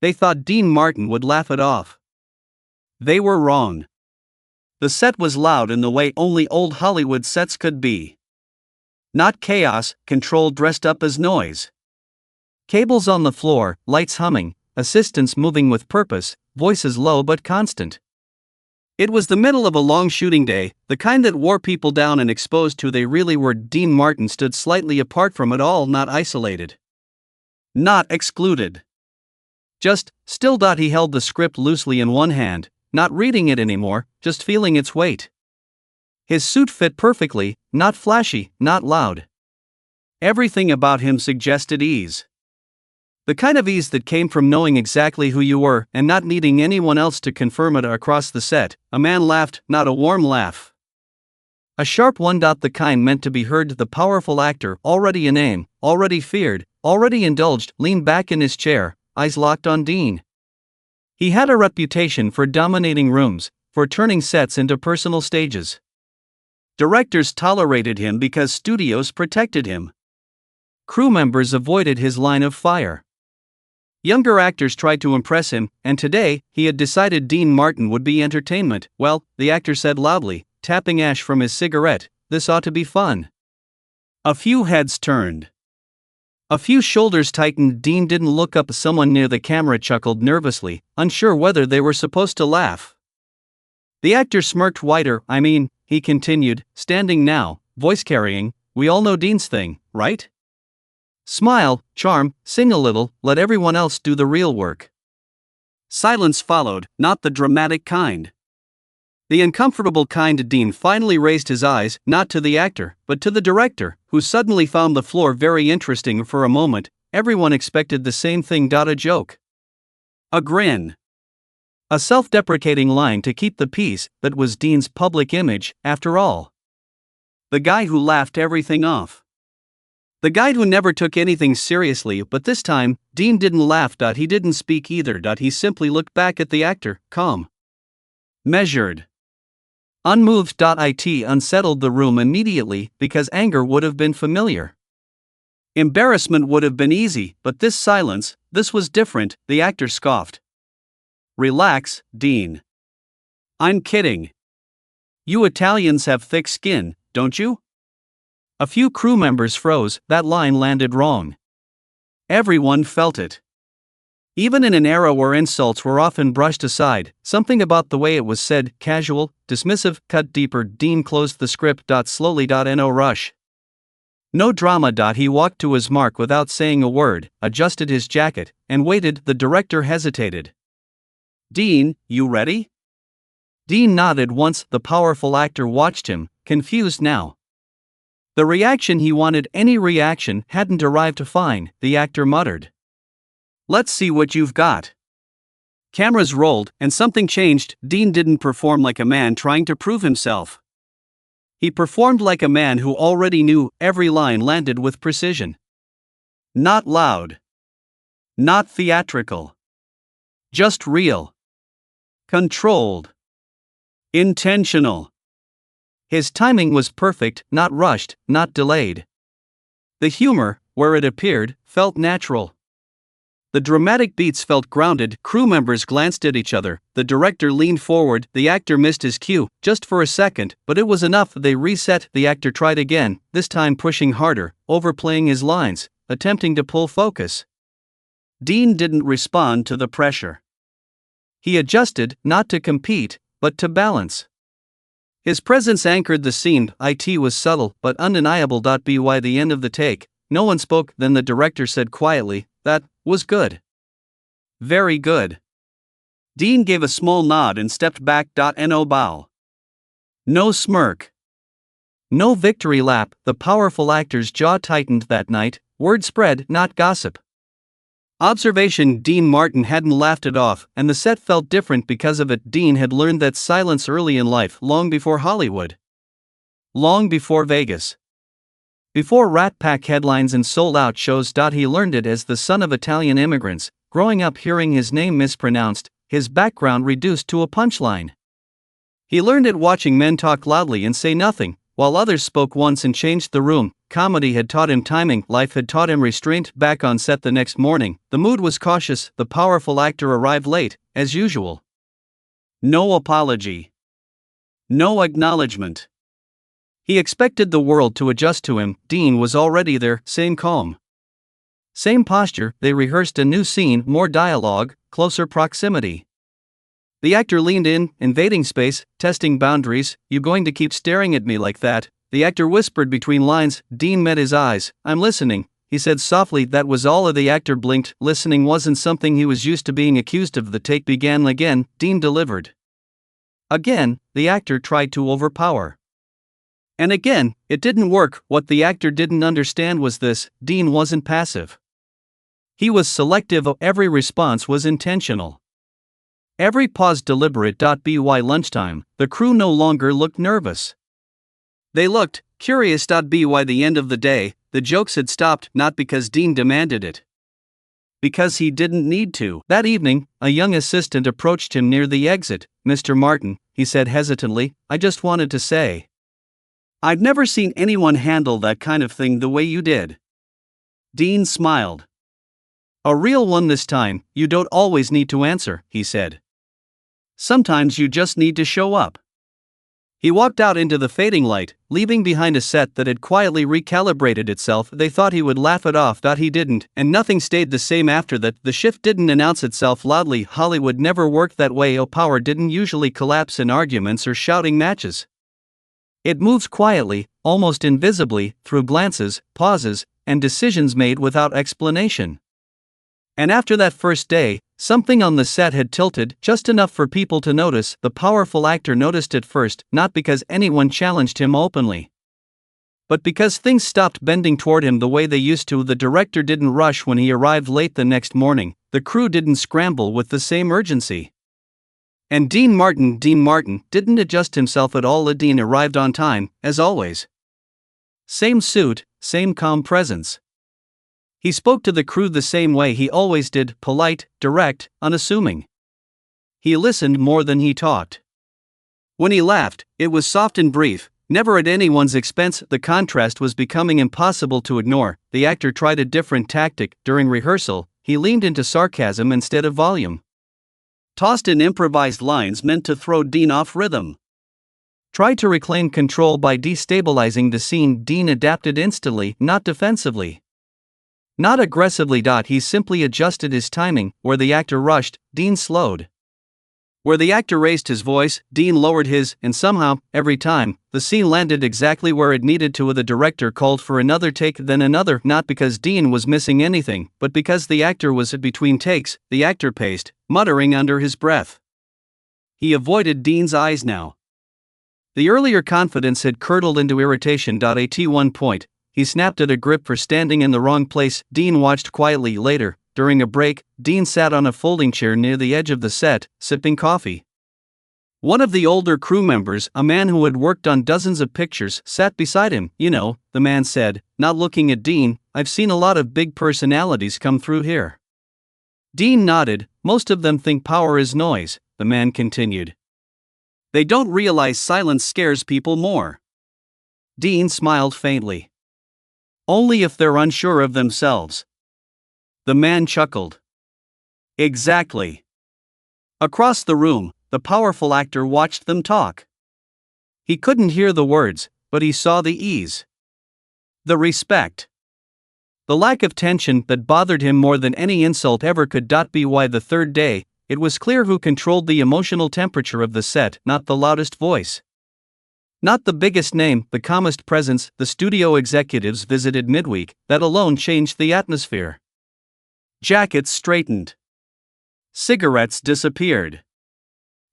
They thought Dean Martin would laugh it off. They were wrong. The set was loud in the way only old Hollywood sets could be. Not chaos, control dressed up as noise. Cables on the floor, lights humming, assistants moving with purpose, voices low but constant. It was the middle of a long shooting day, the kind that wore people down and exposed who they really were. Dean Martin stood slightly apart from it all, not isolated. Not excluded. Just still. He held the script loosely in one hand, not reading it anymore, just feeling its weight. His suit fit perfectly, not flashy, not loud. Everything about him suggested ease. The kind of ease that came from knowing exactly who you were and not needing anyone else to confirm it. Across the set, a man laughed, not a warm laugh. A sharp one. The kind meant to be heard. The powerful actor, already a name, already feared, already indulged, leaned back in his chair, eyes locked on Dean. He had a reputation for dominating rooms, for turning sets into personal stages. Directors tolerated him because studios protected him. Crew members avoided his line of fire. Younger actors tried to impress him, and today, he had decided Dean Martin would be entertainment. Well, the actor said loudly, tapping ash from his cigarette, this ought to be fun. A few heads turned. A few shoulders tightened. Dean didn't look up. Someone near the camera chuckled nervously, unsure whether they were supposed to laugh. The actor smirked wider. I mean, he continued, standing now, voice carrying, we all know Dean's thing, right? Smile, charm, sing a little, let everyone else do the real work. Silence followed, not the dramatic kind. The uncomfortable kind. Dean finally raised his eyes, not to the actor, but to the director, who suddenly found the floor very interesting. For a moment, everyone expected the same thing. A joke. A grin. A self-deprecating line to keep the peace. That was Dean's public image, after all. The guy who laughed everything off. The guy who never took anything seriously. But this time, Dean didn't laugh. He didn't speak either. He simply looked back at the actor, calm. Measured. Unmoved. It unsettled the room immediately, because anger would have been familiar. Embarrassment would have been easy, but this silence, this was different. The actor scoffed. Relax, Dean. I'm kidding. You Italians have thick skin, don't you? A few crew members froze. That line landed wrong. Everyone felt it. Even in an era where insults were often brushed aside, something about the way it was said, casual, dismissive, cut deeper. Dean closed the script. Slowly. No rush. No drama. He walked to his mark without saying a word, adjusted his jacket, and waited. The director hesitated. Dean, you ready? Dean nodded once. The powerful actor watched him, confused now. The reaction he wanted, any reaction, hadn't arrived. Fine, the actor muttered. Let's see what you've got. Cameras rolled, and something changed. Dean didn't perform like a man trying to prove himself. He performed like a man who already knew. Every line landed with precision. Not loud. Not theatrical. Just real. Controlled. Intentional. His timing was perfect, not rushed, not delayed. The humor, where it appeared, felt natural. The dramatic beats felt grounded. Crew members glanced at each other. The director leaned forward. The actor missed his cue, just for a second, but it was enough. They reset. The actor tried again, this time pushing harder, overplaying his lines, attempting to pull focus. Dean didn't respond to the pressure. He adjusted, not to compete, but to balance. His presence anchored the scene. It was subtle, but undeniable. By the end of the take, no one spoke. Then the director said quietly, that was good. Very good. Dean gave a small nod and stepped back. No bow. No smirk. No victory lap. The powerful actor's jaw tightened that night. Word spread, not gossip. Observation. Dean Martin hadn't laughed it off, and the set felt different because of it. Dean had learned that silence early in life, long before Hollywood. Long before Vegas. Before Rat Pack headlines and sold-out shows. He learned it as the son of Italian immigrants, growing up hearing his name mispronounced, his background reduced to a punchline. He learned it watching men talk loudly and say nothing, while others spoke once and changed the room. comedy had taught him timing, life had taught him restraint. Back on set the next morning, the mood was cautious. The powerful actor arrived late, as usual. No apology. No acknowledgement. He expected the world to adjust to him. Dean was already there, same calm. Same posture. They rehearsed a new scene, more dialogue, closer proximity. The actor leaned in, invading space, testing boundaries. "You going to keep staring at me like that?" The actor whispered between lines. Dean met his eyes. "I'm listening," he said softly. That was all. The actor blinked. Listening wasn't something he was used to being accused of. The take began again. Dean delivered. Again, the actor tried to overpower. And again, it didn't work. What the actor didn't understand was this: Dean wasn't passive. He was selective. Every response was intentional. Every pause deliberate. By lunchtime, the crew no longer looked nervous. They looked curious. By the end of the day, the jokes had stopped, not because Dean demanded it. Because he didn't need to. That evening, a young assistant approached him near the exit. "Mr. Martin," he said hesitantly, "I just wanted to say, I've never seen anyone handle that kind of thing the way you did." Dean smiled. "A real one this time. You don't always need to answer," he said. "Sometimes you just need to show up." He walked out into the fading light, leaving behind a set that had quietly recalibrated itself. They thought he would laugh it off. He didn't, and nothing stayed the same after that. The shift didn't announce itself loudly. Hollywood never worked that way. Power didn't usually collapse in arguments or shouting matches. It moved quietly, almost invisibly, through glances, pauses, and decisions made without explanation. And after that first day, something on the set had tilted, just enough for people to notice. The powerful actor noticed it first, not because anyone challenged him openly, but because things stopped bending toward him the way they used to. The director didn't rush when he arrived late the next morning. The crew didn't scramble with the same urgency. And Dean Martin didn't adjust himself at all. Dean arrived on time, as always. Same suit, same calm presence. He spoke to the crew the same way he always did, polite, direct, unassuming. He listened more than he talked. When he laughed, it was soft and brief, never at anyone's expense. The contrast was becoming impossible to ignore. The actor tried a different tactic. During rehearsal, he leaned into sarcasm instead of volume. Tossed in improvised lines meant to throw Dean off rhythm. Tried to reclaim control by destabilizing the scene. Dean adapted instantly, not defensively, not aggressively. He simply adjusted his timing. Where the actor rushed, Dean slowed. Where the actor raised his voice, Dean lowered his, and somehow, every time, the scene landed exactly where it needed to. The director called for another take, then another, not because Dean was missing anything, but because the actor was between takes. The actor paced, muttering under his breath. He avoided Dean's eyes now. The earlier confidence had curdled into irritation. At one point, he snapped at a grip for standing in the wrong place. Dean watched quietly. Later, during a break, Dean sat on a folding chair near the edge of the set, sipping coffee. One of the older crew members, a man who had worked on dozens of pictures, sat beside him. "You know," the man said, not looking at Dean, "I've seen a lot of big personalities come through here." Dean nodded. "Most of them think power is noise," the man continued. "They don't realize silence scares people more." Dean smiled faintly. "Only if they're unsure of themselves." The man chuckled. "Exactly." Across the room, the powerful actor watched them talk. He couldn't hear the words, but he saw the ease, the respect, the lack of tension that bothered him more than any insult ever could. By the third day, it was clear who controlled the emotional temperature of the set. Not the loudest voice, not the biggest name, the calmest presence. The studio executives visited midweek. That alone changed the atmosphere. Jackets straightened. Cigarettes disappeared.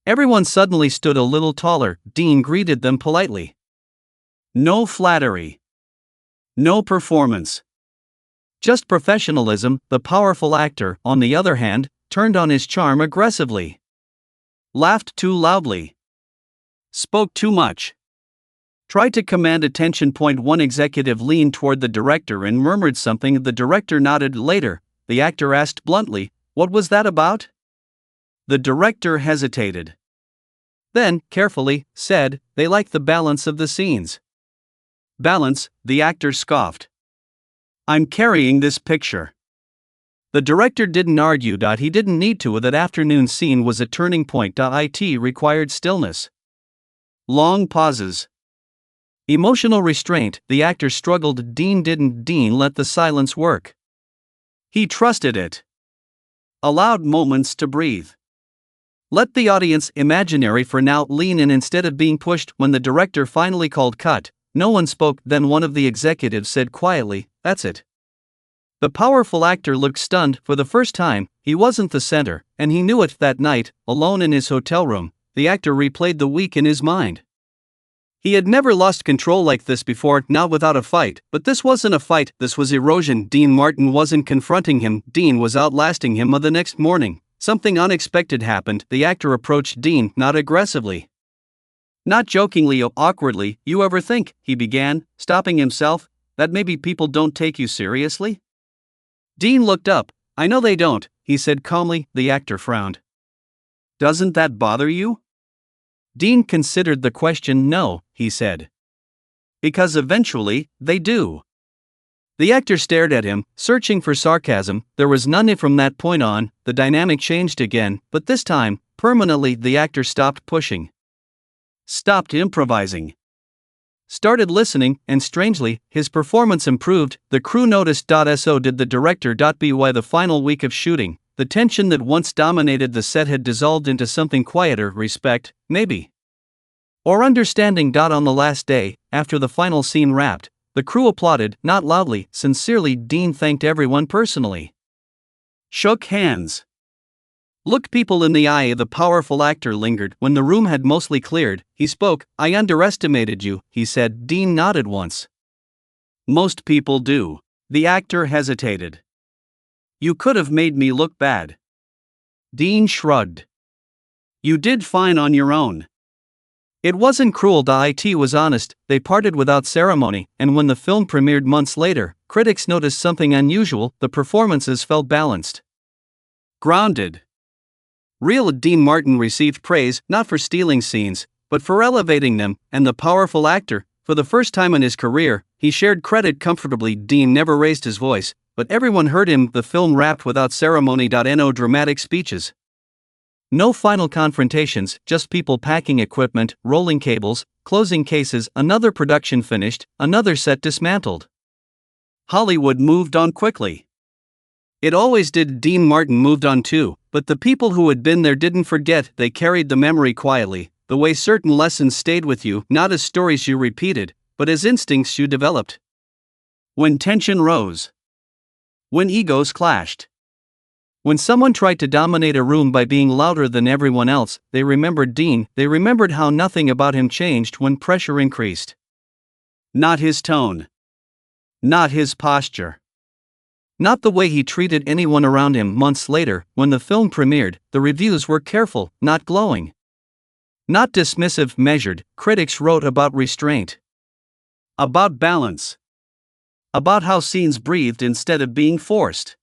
Everyone suddenly stood a little taller. Dean greeted them politely. No flattery. No performance. Just professionalism. The powerful actor, on the other hand, turned on his charm aggressively. Laughed too loudly. Spoke too much. Tried to command attention. One executive leaned toward the director and murmured something. The director nodded. Later, the actor asked bluntly, "What was that about?" The director hesitated. Then, carefully, said, "They like the balance of the scenes." Balance, the actor scoffed. I'm carrying this picture. The director didn't argue. He didn't need to. That afternoon scene was a turning point. It required stillness. Long pauses. Emotional restraint, the actor struggled. Dean didn't. Dean let the silence work. He trusted it. Allowed moments to breathe. Let the audience, imaginary for now, lean in instead of being pushed. When the director finally called cut, no one spoke. Then one of the executives said quietly, "That's it." The powerful actor looked stunned. For the first time, he wasn't the center, and he knew it. That night, alone in his hotel room, the actor replayed the week in his mind. He had never lost control like this before, not without a fight, but this wasn't a fight, this was erosion. Dean Martin wasn't confronting him, Dean was outlasting him. The next morning, something unexpected happened. The actor approached Dean, not aggressively, not jokingly or awkwardly. "You ever think," he began, stopping himself, "that maybe people don't take you seriously?" Dean looked up. "I know they don't," he said calmly. The actor frowned. "Doesn't that bother you?" Dean considered the question. "No," he said. "Because eventually, they do." The actor stared at him, searching for sarcasm. There was none. From that point on, the dynamic changed again, but this time, permanently. The actor stopped pushing, stopped improvising, started listening, and strangely, his performance improved. The crew noticed. So did the director. By the final week of shooting, the tension that once dominated the set had dissolved into something quieter, respect, maybe, or understanding. On the last day, after the final scene wrapped, the crew applauded, not loudly, sincerely. Dean thanked everyone personally, shook hands, looked people in the eye. The powerful actor lingered. When the room had mostly cleared, he spoke. "I underestimated you," he said. Dean nodded once. "Most people do." The actor hesitated. "You could have made me look bad." Dean shrugged. "You did fine on your own." It wasn't cruel. It was honest. They parted without ceremony, and when the film premiered months later, critics noticed something unusual. The performances felt balanced, grounded, real. Dean Martin received praise, not for stealing scenes, but for elevating them, and the powerful actor, for the first time in his career, he shared credit comfortably. Dean never raised his voice, but everyone heard him. The film wrapped without ceremony. No dramatic speeches, no final confrontations, just people packing equipment, rolling cables, closing cases. Another production finished, another set dismantled. Hollywood moved on quickly. It always did. Dean Martin moved on too, but the people who had been there didn't forget. They carried the memory quietly, the way certain lessons stayed with you, not as stories you repeated, but as instincts you developed. When tension rose, when egos clashed, when someone tried to dominate a room by being louder than everyone else, they remembered Dean. They remembered how nothing about him changed when pressure increased. Not his tone, not his posture, not the way he treated anyone around him. Months later, when the film premiered, the reviews were careful, not glowing, not dismissive, measured. Critics wrote about restraint, about balance, about how scenes breathed instead of being forced.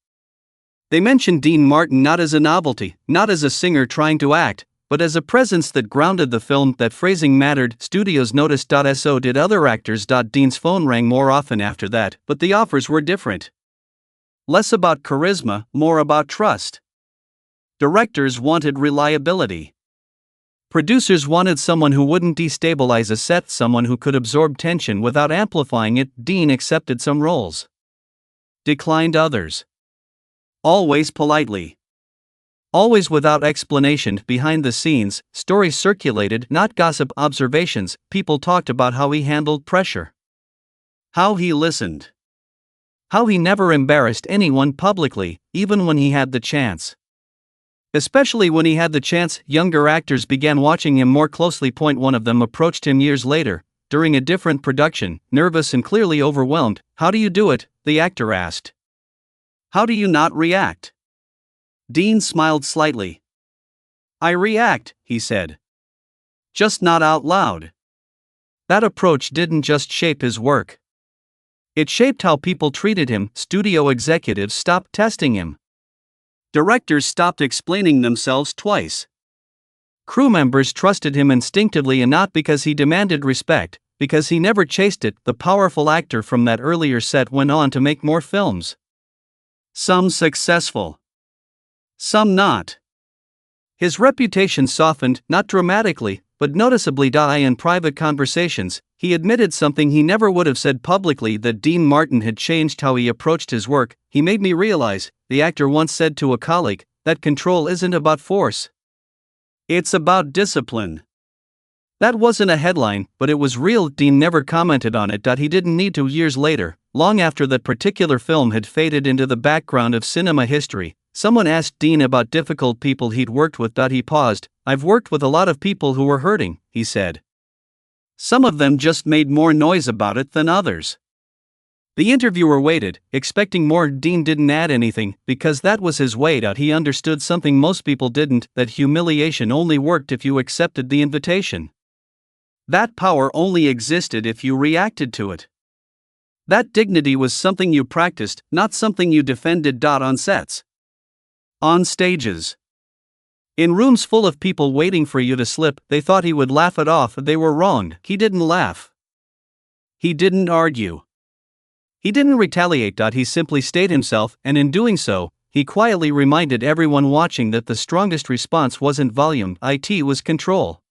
They mentioned Dean Martin not as a novelty, not as a singer trying to act, but as a presence that grounded the film. That phrasing mattered. Studios noticed. So did other actors. Dean's phone rang more often after that, but the offers were different. Less about charisma, more about trust. Directors wanted reliability. Producers wanted someone who wouldn't destabilize a set, someone who could absorb tension without amplifying it. Dean accepted some roles, declined others. Always politely, always without explanation. Behind the scenes, stories circulated, not gossip, observations. People talked about how he handled pressure, how he listened, how he never embarrassed anyone publicly, even when he had the chance. Especially when he had the chance, younger actors began watching him more closely. One of them approached him years later, during a different production, nervous and clearly overwhelmed. "How do you do it?" the actor asked. "How do you not react?" Dean smiled slightly. "I react," he said. "Just not out loud." That approach didn't just shape his work. It shaped how people treated him. Studio executives stopped testing him. Directors stopped explaining themselves twice. Crew members trusted him instinctively, and not because he demanded respect, because he never chased it. The powerful actor from that earlier set went on to make more films. Some successful, some not. His reputation softened, not dramatically, but noticeably. In private conversations, he admitted something he never would have said publicly, that Dean Martin had changed how he approached his work. "He made me realize," the actor once said to a colleague, "that control isn't about force. It's about discipline." That wasn't a headline, but it was real. Dean never commented on it. He didn't need to. Years later, long after that particular film had faded into the background of cinema history, someone asked Dean about difficult people he'd worked with. He paused. "I've worked with a lot of people who were hurting," he said. "Some of them just made more noise about it than others." The interviewer waited, expecting more. Dean didn't add anything, because that was his way. He understood something most people didn't, that humiliation only worked if you accepted the invitation. That power only existed if you reacted to it. That dignity was something you practiced, not something you defended. On sets, on stages, in rooms full of people waiting for you to slip, they thought he would laugh it off. They were wrong. He didn't laugh. He didn't argue. He didn't retaliate. He simply stayed himself, and in doing so, he quietly reminded everyone watching that the strongest response wasn't volume, it was control.